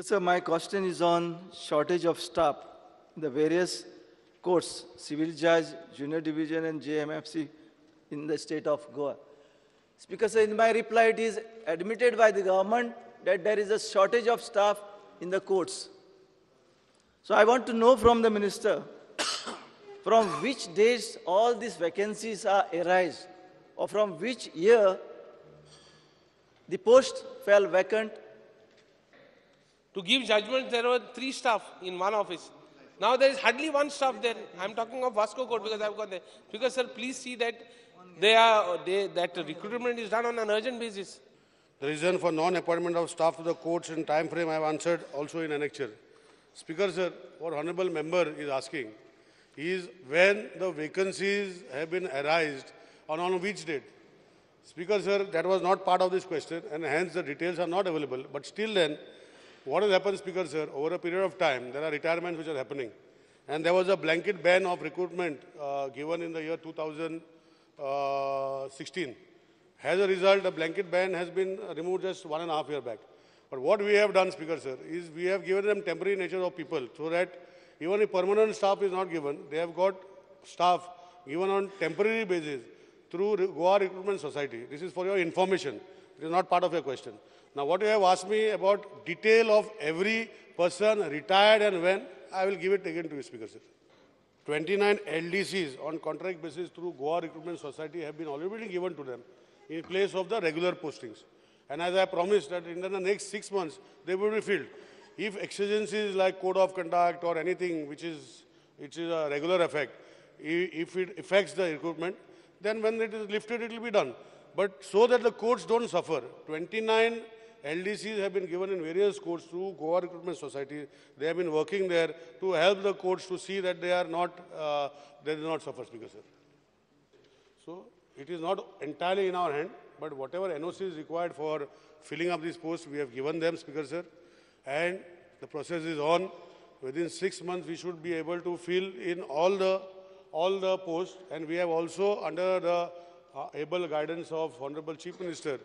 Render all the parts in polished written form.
Sir, my question is on shortage of staff in the various courts, civil judge, junior division, and JMFC in the state of Goa. Speaker, sir, in my reply, it is admitted by the government that there is a shortage of staff in the courts. So I want to know from the minister, from which days all these vacancies are arise, or from which year the post fell vacant. To give judgment, there were 3 staff in one office. Now there is hardly 1 staff there. I am talking of Vasco Court because I have got there. Because, sir, please see that that recruitment is done on an urgent basis. The reason for non-appointment of staff to the courts in time frame I have answered also in annexure. Speaker, sir, what honourable member is asking is when the vacancies have been arised and on which date. Speaker, sir, that was not part of this question and hence the details are not available. But still then, what has happened, Speaker, sir, over a period of time, there are retirements which are happening. And there was a blanket ban of recruitment given in the year 2016. As a result, the blanket ban has been removed just 1.5 years back. But what we have done, Speaker, sir, is we have given them temporary nature of people so that even if permanent staff is not given, they have got staff given on temporary basis through Goa Recruitment Society. This is for your information. It is not part of your question. Now, what you have asked me about detail of every person retired and when, I will give it again to you, Speaker, sir. 29 LDCs on contract basis through Goa Recruitment Society have been already given to them in place of the regular postings. And as I promised that in the next 6 months, they will be filled. If exigencies like code of conduct or anything which is a regular effect, if it affects the recruitment, then when it is lifted, it will be done. But so that the courts don't suffer, 29 LDCs have been given in various courts through Goa Recruitment Society. They have been working there to help the courts to see that they do not suffer, Speaker, sir. So it is not entirely in our hand, but whatever NOC is required for filling up these posts, we have given them, Speaker, sir. And the process is on. Within 6 months, we should be able to fill in all the posts. And we have also, under the able guidance of Honorable Chief Minister,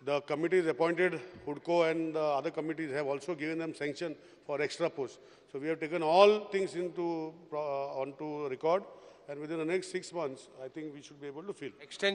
the committees appointed, HUDCO and the other committees have also given them sanction for extra posts. So we have taken all things onto record, and within the next 6 months, I think we should be able to fill.